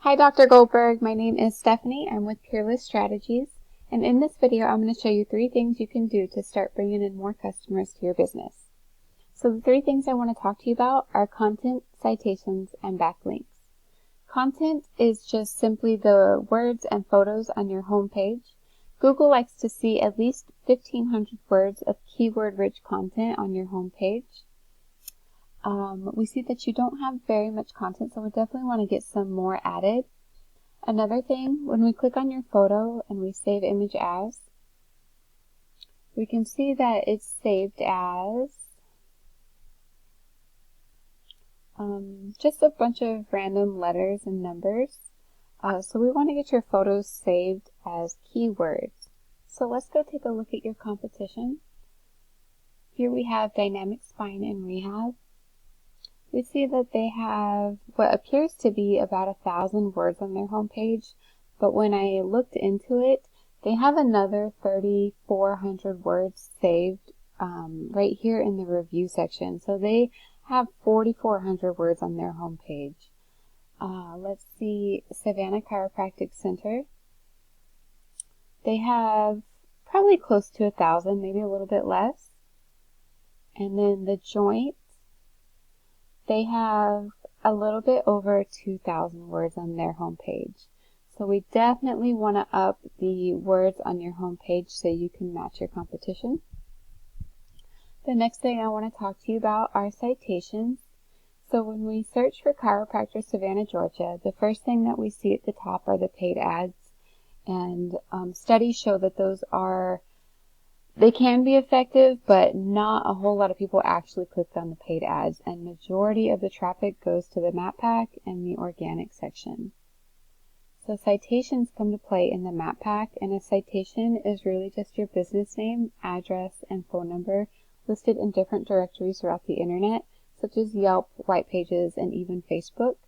Hi, Dr. Goldberg. My name is Stephanie. I'm with Peerless Strategies, and in this video, I'm going to show you 3 things you can do to start bringing in more customers to your business. So the 3 things I want to talk to you about are content, citations, and backlinks. Content is just simply the words and photos on your homepage. Google likes to see at least 1,500 words of keyword-rich content on your homepage. We see that you don't have very much content, so we definitely want to get some more added. Another thing, when we click on your photo and we save image as, we can see that it's saved as just a bunch of random letters and numbers. So we want to get your photos saved as keywords. So let's go take a look at your competition. Here we have Dynamic Spine and Rehab. We see that they have what appears to be about 1,000 words on their homepage, but when I looked into it, they have another 3,400 words saved right here in the review section. So they have 4,400 words on their homepage. Let's see, Savannah Chiropractic Center. They have probably close to 1,000, maybe a little bit less. And then the Joint, they have a little bit over 2,000 words on their homepage. So we definitely want to up the words on your homepage so you can match your competition. The next thing I want to talk to you about are citations. So when we search for chiropractor Savannah, Georgia, the first thing that we see at the top are the paid ads. And studies show that they can be effective, but not a whole lot of people actually clicked on the paid ads, and majority of the traffic goes to the map pack and the organic section. So citations come to play in the map pack, and a citation is really just your business name, address, and phone number listed in different directories throughout the internet, such as Yelp, White Pages, and even Facebook.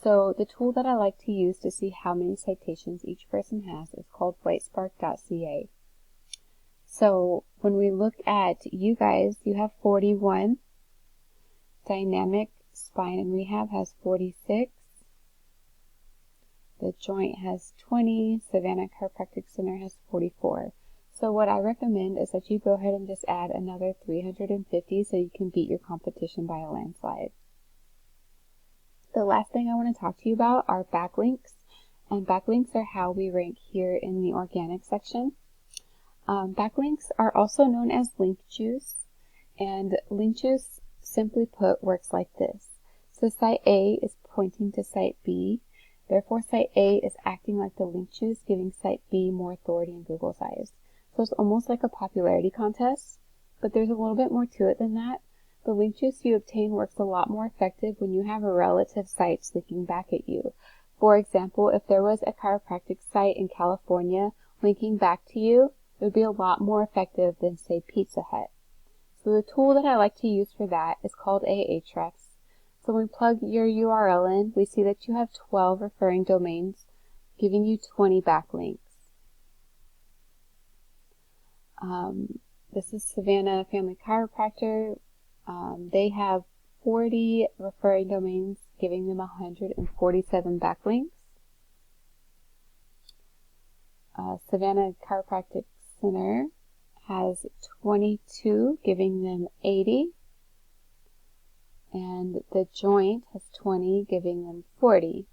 So the tool that I like to use to see how many citations each person has is called whitespark.ca. So when we look at you guys, you have 41. Dynamic Spine and Rehab has 46. The Joint has 20. Savannah Chiropractic Center has 44. So what I recommend is that you go ahead and just add another 350 so you can beat your competition by a landslide. The last thing I want to talk to you about are backlinks. And backlinks are how we rank here in the organic section. Backlinks are also known as link juice, and link juice, simply put, works like this. So site A is pointing to site B, therefore site A is acting like the link juice, giving site B more authority in Google's eyes. So it's almost like a popularity contest, but there's a little bit more to it than that. The link juice you obtain works a lot more effective when you have relative sites linking back at you. For example, if there was a chiropractic site in California linking back to you, it would be a lot more effective than, say, Pizza Hut. So the tool that I like to use for that is called Ahrefs. So when we plug your URL in, we see that you have 12 referring domains, giving you 20 backlinks. This is Savannah Family Chiropractor. They have 40 referring domains, giving them 147 backlinks. Savannah Chiropractic Center has 22, giving them 80, and the Joint has 20, giving them 40.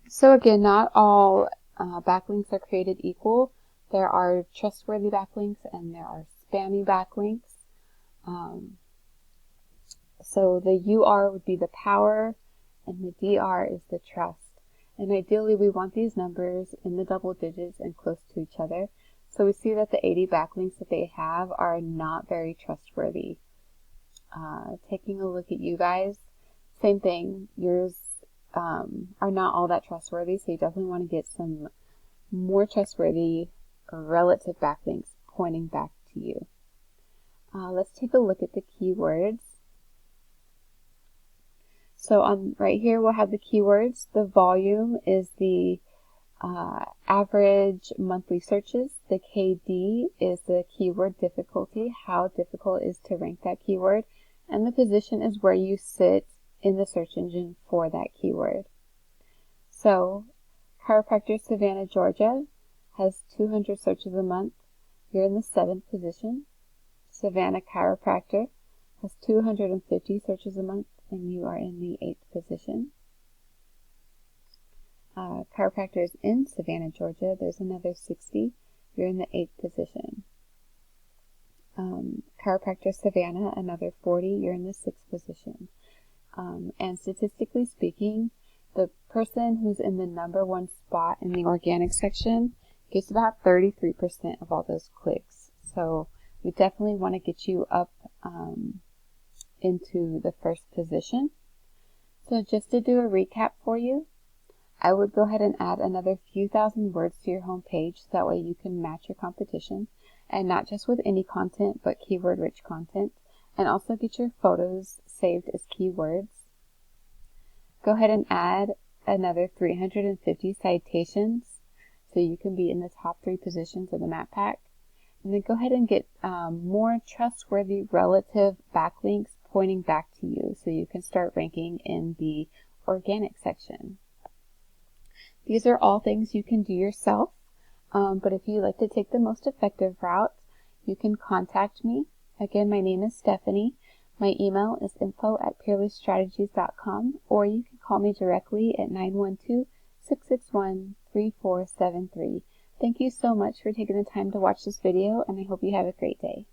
So again, not all backlinks are created equal. There are trustworthy backlinks and there are spammy backlinks. So the UR would be the power and the DR is the trust. And ideally, we want these numbers in the double digits and close to each other. So we see that the 80 backlinks that they have are not very trustworthy. Taking a look at you guys, same thing. Yours are not all that trustworthy, so you definitely want to get some more trustworthy relative backlinks pointing back to you. Let's take a look at the keywords. So right here we'll have the keywords. The volume is the average monthly searches. The KD is the keyword difficulty, how difficult it is to rank that keyword. And the position is where you sit in the search engine for that keyword. So, Chiropractor Savannah, Georgia has 200 searches a month. You're in the 7th position. Savannah Chiropractor has 250 searches a month, and you are in the 8th position. Chiropractors in Savannah, Georgia, there's another 60. You're in the 8th position. Chiropractor Savannah, another 40. You're in the 6th position. And statistically speaking, the person who's in the number 1 spot in the organic section gets about 33% of all those clicks. So we definitely want to get you up into the 1st position. So just to do a recap for you, I would go ahead and add another few thousand words to your homepage so that way you can match your competition, and not just with any content but keyword rich content, and also get your photos saved as keywords. Go ahead and add another 350 citations so you can be in the top 3 positions of the map pack. And then go ahead and get more trustworthy relative backlinks pointing back to you so you can start ranking in the organic section. These are all things you can do yourself, but if you'd like to take the most effective route, you can contact me. Again, my name is Stephanie. My email is info@peerlessstrategies.com, or you can call me directly at 912-661-3473. Thank you so much for taking the time to watch this video, and I hope you have a great day.